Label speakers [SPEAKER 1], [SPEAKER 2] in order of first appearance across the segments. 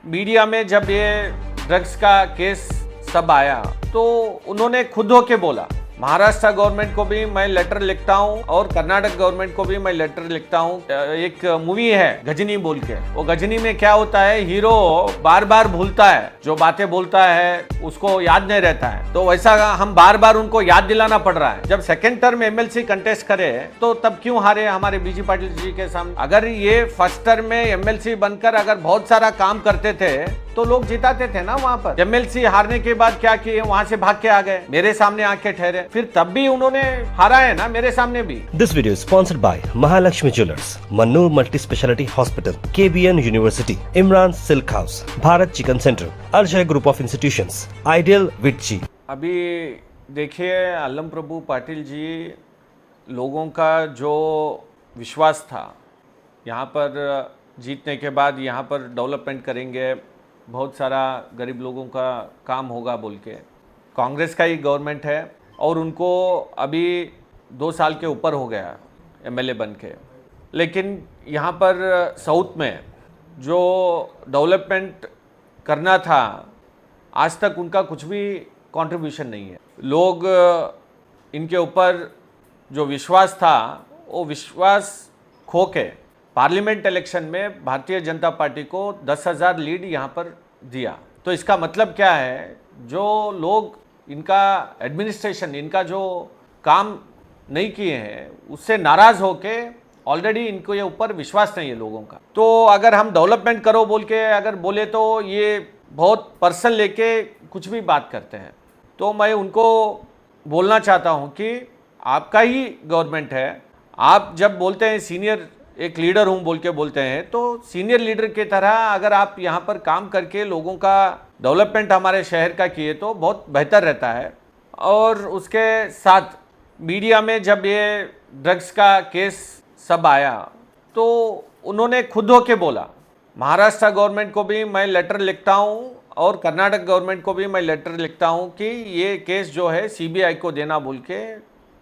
[SPEAKER 1] Media में जब ये ड्रग्स का केस सब आया तो उन्होंने खुद होके बोला, महाराष्ट्र गवर्नमेंट को भी मैं लेटर लिखता हूं और कर्नाटक गवर्नमेंट को भी मैं लेटर लिखता हूं। एक मूवी है गजनी बोल के, वो गजनी में क्या होता है, हीरो बार बार भूलता है, जो बातें बोलता है उसको याद नहीं रहता है, तो वैसा हम बार बार उनको याद दिलाना पड़ रहा है। जब सेकंड टर्म एमएलसी कंटेस्ट करे तो तब क्यों हारे हमारे बीजी पाटिल जी के सामने। अगर ये फर्स्ट टर्म में एमएलसी बनकर अगर बहुत सारा काम करते थे तो लोग जिताते थे ना। वहां पर एमएलसी हारने के बाद क्या किए, वहां से भाग के आ गए, मेरे सामने आके ठहरे, फिर तब भी उन्होंने हारा है ना मेरे सामने भी।
[SPEAKER 2] This video is sponsored by Mahalakshmi Jewelers, Mannur Multi Speciality Hospital, KBN University, Imran Silk House, Bharat Chicken Center, Arjay Group of Institutions, Ideal Vitchi।
[SPEAKER 1] अभी देखिए अलम प्रभु पाटिल जी, लोगों का जो विश्वास था यहाँ पर जीतने के बाद यहाँ पर डेवलपमेंट करेंगे, बहुत सारा गरीब लोगों का काम होगा बोल के, कांग्रेस का ही गवर्नमेंट है और उनको अभी 2 साल के ऊपर हो गया एमएलए बन के, लेकिन यहाँ पर साउथ में जो डेवलपमेंट करना था आज तक उनका कुछ भी कंट्रीब्यूशन नहीं है। लोग इनके ऊपर जो विश्वास था वो विश्वास खो के पार्लियामेंट इलेक्शन में भारतीय जनता पार्टी को 10,000 लीड यहाँ पर दिया। तो इसका मतलब क्या है, जो लोग इनका एडमिनिस्ट्रेशन, इनका जो काम नहीं किए हैं उससे नाराज़ होके ऑलरेडी इनको ये ऊपर विश्वास नहीं है लोगों का। तो अगर हम डेवलपमेंट करो बोल के अगर बोले तो ये बहुत पर्सनल लेके कुछ भी बात करते हैं। तो मैं उनको बोलना चाहता हूँ कि आपका ही गवर्नमेंट है, आप जब बोलते हैं सीनियर एक लीडर हूँ बोल के बोलते हैं, तो सीनियर लीडर की तरह अगर आप यहाँ पर काम करके लोगों का डेवलपमेंट हमारे शहर का किए तो बहुत बेहतर रहता है। और उसके साथ मीडिया में जब ये ड्रग्स का केस सब आया तो उन्होंने खुद होके बोला, महाराष्ट्र गवर्नमेंट को भी मैं लेटर लिखता हूँ और कर्नाटक गवर्नमेंट को भी मैं लेटर लिखता हूँ कि ये केस जो है सीबीआई को देना बोल के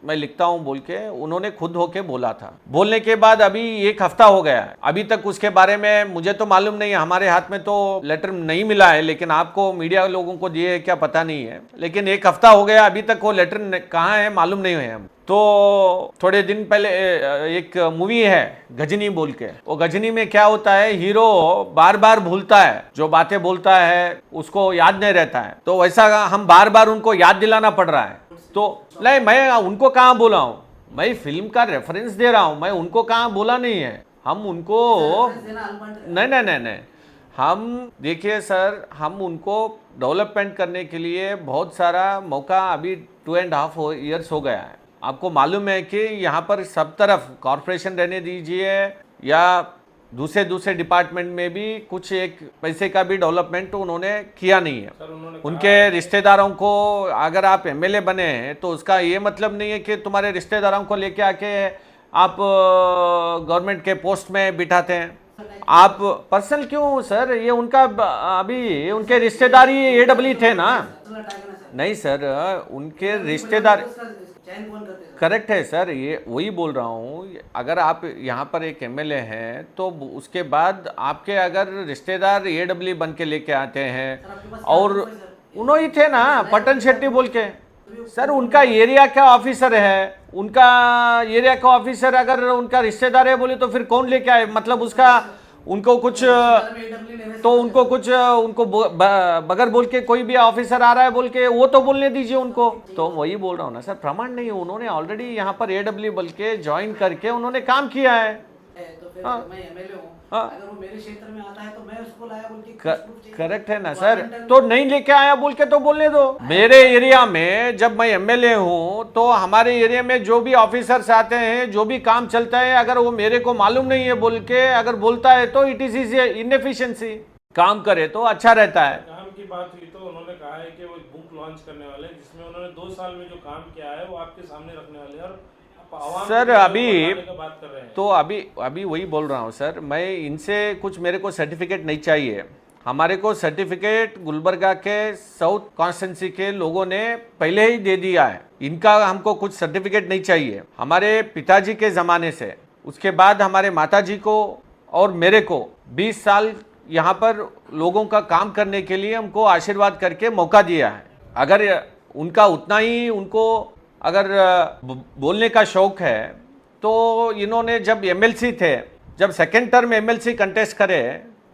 [SPEAKER 1] मैं लिखता हूं बोल के उन्होंने खुद होके बोला था। बोलने के बाद अभी 1 हफ्ता हो गया है, अभी तक उसके बारे में मुझे तो मालूम नहीं है, हमारे हाथ में तो लेटर नहीं मिला है, लेकिन आपको मीडिया लोगों को दिए क्या पता नहीं है, लेकिन 1 हफ्ता हो गया अभी तक वो लेटर कहाँ है मालूम नहीं है हम। तो थोड़े दिन पहले एक मूवी है गजनी बोल के, वो गजनी में क्या होता है, हीरो बार बार भूलता है, जो बातें बोलता है उसको याद नहीं रहता है, तो वैसा हम बार बार उनको याद दिलाना पड़ रहा है। तो नहीं, मैं उनको कहाँ बोला हूँ, मैं फिल्म का रेफरेंस दे रहा हूँ, मैं उनको कहाँ बोला नहीं है। हम उनको नहीं नहीं नहीं नहीं हम देखिए सर, हम उनको डेवलपमेंट करने के लिए बहुत सारा मौका, अभी 2.5 ईयर्स हो गया है। आपको मालूम है कि यहाँ पर सब तरफ कॉरपोरेशन रहने दीजिए या दूसरे डिपार्टमेंट में भी कुछ एक पैसे का भी डेवलपमेंट उन्होंने किया नहीं है। उनके रिश्तेदारों को, अगर आप एमएलए बने हैं तो उसका ये मतलब नहीं है कि तुम्हारे रिश्तेदारों को लेके आके आप गवर्नमेंट के पोस्ट में बिठाते हैं। आप पर्सनल क्यों सर, ये उनका अभी उनके रिश्तेदारी एडब्ल्यू थे ना। नहीं सर, उनके रिश्तेदार करेक्ट है सर, ये वही बोल रहा हूँ। अगर आप यहाँ पर एक एमएलए हैं तो उसके बाद आपके अगर रिश्तेदार एडब्ल्यू बन के लेके आते हैं, और उन्होंने थे ना पटन शेट्टी बोल के, सर उनका एरिया का ऑफिसर है, उनका एरिया का ऑफिसर अगर उनका रिश्तेदार है बोले तो फिर कौन लेके आए, मतलब उसका उनको कुछ उनको बगैर बोल के कोई भी ऑफिसर आ रहा है बोल के वो तो बोलने दीजिए उनको। तो वही बोल रहा हूँ ना सर, प्रमाण नहीं है, उन्होंने ऑलरेडी यहाँ पर एडब्ल्यू बल के ज्वाइन करके उन्होंने काम किया है।
[SPEAKER 3] तो फिर मैं एमएलए हूं, अगर वो मेरे क्षेत्र में आता है तो मैं उसको लाया बोल के
[SPEAKER 1] करेक्ट है ना सर, तो नहीं लेके आया बोल के तो बोलने दो। मेरे एरिया में जब मैं एमएलए हूं तो हमारे एरिया में जो भी ऑफिसर्स आते हैं, जो भी काम चलता है, अगर वो मेरे को मालूम नहीं है बोल के अगर बोलता है तो इट इज इनएफिशिएंसी। काम करे तो अच्छा रहता है।
[SPEAKER 4] काम की बात हुई तो उन्होंने कहा है कि वो बुक लॉन्च करने वाले हैं जिसमें उन्होंने 2 साल में जो काम किया है वो आपके सामने रखने वाले हैं। और
[SPEAKER 1] सर अभी
[SPEAKER 4] बात कर रहे हैं
[SPEAKER 1] तो अभी वही बोल रहा हूँ सर, मैं इनसे कुछ मेरे को सर्टिफिकेट नहीं चाहिए। हमारे को सर्टिफिकेट गुलबर्गा के साउथ कॉन्स्टिट्यूंसी के लोगों ने पहले ही दे दिया है, इनका हमको कुछ सर्टिफिकेट नहीं चाहिए। हमारे पिताजी के ज़माने से, उसके बाद हमारे माताजी को और मेरे को 20 साल यहाँ पर लोगों का काम करने के लिए हमको आशीर्वाद करके मौका दिया है। अगर उनका उतना ही उनको अगर बोलने का शौक है तो इन्होंने जब एमएलसी थे, जब सेकेंड टर्म एमएलसी कंटेस्ट करे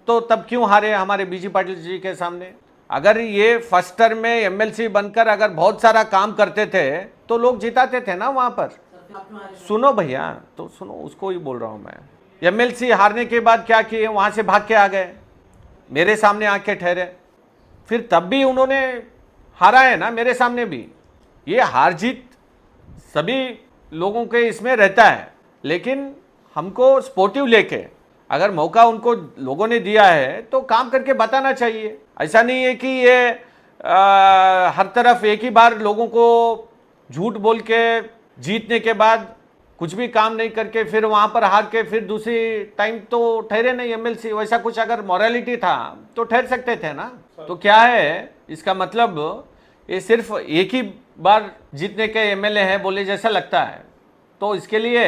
[SPEAKER 1] तो तब क्यों हारे हमारे बीजी पाटिल जी के सामने? अगर ये फर्स्ट टर्म में एमएलसी बनकर अगर बहुत सारा काम करते थे तो लोग जिताते थे ना वहाँ पर। सुनो भैया, तो सुनो, उसको ही बोल रहा हूँ मैं। एमएलसी हारने के बाद क्या किए, वहाँ से भाग के आ गए, मेरे सामने आके ठहरे, फिर तब भी उन्होंने हारा है ना मेरे सामने भी। ये हार जीत सभी लोगों के इसमें रहता है, लेकिन हमको स्पोर्टिव लेके अगर मौका उनको लोगों ने दिया है तो काम करके बताना चाहिए। ऐसा नहीं है कि ये हर तरफ एक ही बार लोगों को झूठ बोल के जीतने के बाद कुछ भी काम नहीं करके फिर वहाँ पर हार के फिर दूसरी टाइम तो ठहरे नहीं एमएलसी। वैसा कुछ अगर मॉरलिटी था तो ठहर सकते थे ना। तो क्या है इसका मतलब, ये सिर्फ एक ही बार जीतने के एमएलए हैं बोले जैसा लगता है। तो इसके लिए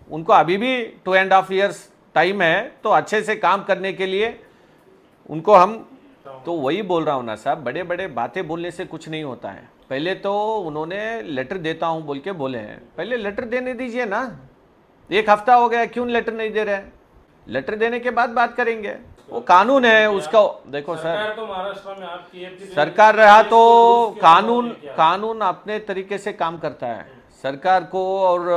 [SPEAKER 1] उनको अभी भी 2.5 years टाइम है, तो अच्छे से काम करने के लिए उनको हम, तो वही बोल रहा हूँ ना साहब, बड़े बड़े बातें बोलने से कुछ नहीं होता है। पहले तो उन्होंने लेटर देता हूँ बोल के बोले हैं, पहले लेटर देने दीजिए ना। 1 हफ्ता हो गया, क्यों लेटर नहीं दे रहे हैं? लेटर देने के बाद बात करेंगे, वो कानून है उसका। देखो सर,
[SPEAKER 4] तो महाराष्ट्र में आपकी
[SPEAKER 1] सरकार रहा तो कानून अपने तरीके से काम करता है। सरकार को और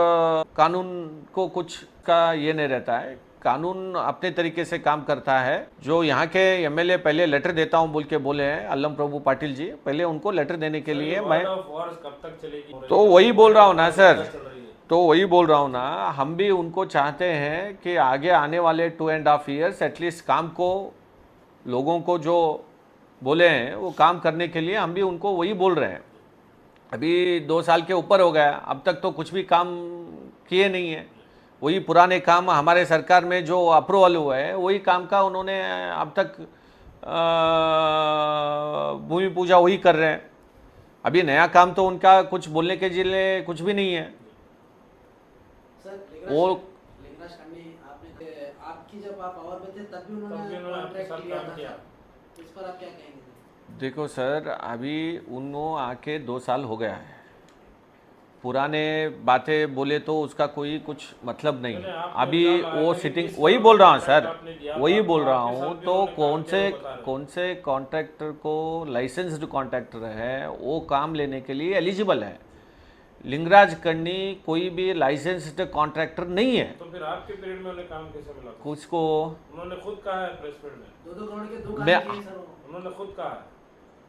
[SPEAKER 1] कानून को कुछ का ये नहीं रहता है, कानून अपने तरीके से काम करता है। जो यहाँ के एमएलए पहले लेटर देता हूँ बोल के बोले हैं, अल्लम प्रभु पाटिल जी, पहले उनको लेटर देने के लिए मैं,
[SPEAKER 4] कब तक चलेगी?
[SPEAKER 1] तो वही बोल रहा हूँ ना सर, तो वही बोल रहा हूँ ना, हम भी उनको चाहते हैं कि आगे आने वाले 2.5 years एटलीस्ट काम को, लोगों को जो बोले हैं वो काम करने के लिए हम भी उनको वही बोल रहे हैं। अभी 2 साल के ऊपर हो गया, अब तक तो कुछ भी काम किए नहीं है। वही पुराने काम हमारे सरकार में जो अप्रूवल हुआ है वही काम का उन्होंने अब तक भूमि पूजा वही कर रहे हैं। अभी नया काम तो उनका कुछ बोलने के लिए कुछ भी नहीं है। वो
[SPEAKER 3] लिंगराज कांडी आपने, आपकी जब आप पावर में थे तब भी उन्होंने कॉन्ट्रैक्ट किया था, इस पर आप क्या कहेंगे?
[SPEAKER 1] देखो सर, अभी उनको आके 2 साल हो गया है, पुराने बातें बोले तो उसका कोई कुछ मतलब नहीं है। अभी वो सिटिंग, वही बोल रहा हूँ सर, वही बोल रहा हूँ। तो कौन से कॉन्ट्रैक्टर को लाइसेंस्ड कॉन्ट्रैक्टर है वो काम लेने के लिए एलिजिबल है। लिंगराज कर्णी कोई भी लाइसेंस्ड कॉन्ट्रैक्टर नहीं है।
[SPEAKER 4] तो फिर आपके पीरियड में उन्हें काम कैसे मिला?
[SPEAKER 1] कुछ को
[SPEAKER 4] उन्होंने खुद कहा है प्रेस मीट में,
[SPEAKER 3] 2-2 करोड़ के 2 काम किए सर,
[SPEAKER 4] उन्होंने खुद कहा है।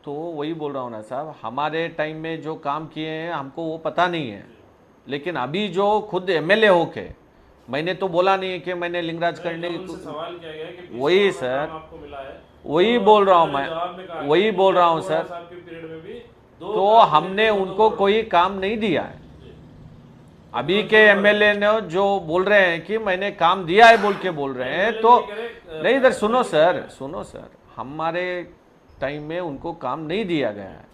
[SPEAKER 1] तो वही बोल रहा हूँ ना साहब, हमारे टाइम में जो काम किए हैं हमको वो पता नहीं है, लेकिन अभी जो खुद एमएलए होके, मैंने तो बोला नहीं है कि मैंने लिंगराज कर्णी,
[SPEAKER 4] सवाल किया गया कि
[SPEAKER 1] वही सर,
[SPEAKER 4] आपको मिला है,
[SPEAKER 1] वही बोल रहा हूँ मैं, वही बोल रहा हूँ सर।
[SPEAKER 4] आपके पीरियड में भी
[SPEAKER 1] तो हमने उनको कोई काम नहीं दिया है। अभी के एमएलए ने जो बोल रहे हैं कि मैंने काम दिया है बोल के बोल रहे हैं, तो नहीं, इधर सुनो सर, हमारे टाइम में उनको काम नहीं दिया गया है।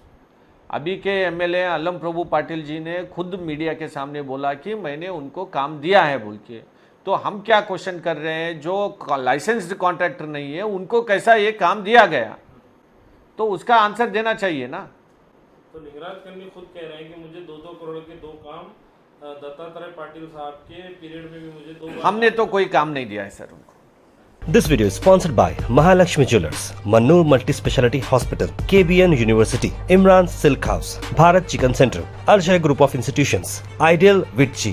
[SPEAKER 1] अभी के एमएलए अल्लम प्रभु पाटिल जी ने खुद मीडिया के सामने बोला कि मैंने उनको काम दिया है बोल के। तो हम क्या क्वेश्चन कर रहे हैं, जो लाइसेंस्ड कॉन्ट्रैक्टर नहीं है उनको कैसा ये काम दिया गया, तो उसका आंसर देना चाहिए ना।
[SPEAKER 4] तो लिंगराज कर्णी खुद कह रहे हैं कि मुझे 2-2 करोड़ के 2 काम दत्तात्रेय पाटिल साहब के पीरियड में भी मुझे 2 बार,
[SPEAKER 1] हमने तो कोई काम नहीं दिया है सर उनको।
[SPEAKER 2] This video is sponsored by Mahalakshmi Jewelers, Mannur Multi Speciality Hospital, KBN University, Imran Silk House, Bharat Chicken Center, Al Shaykh Group of Institutions, Ideal Vitchi.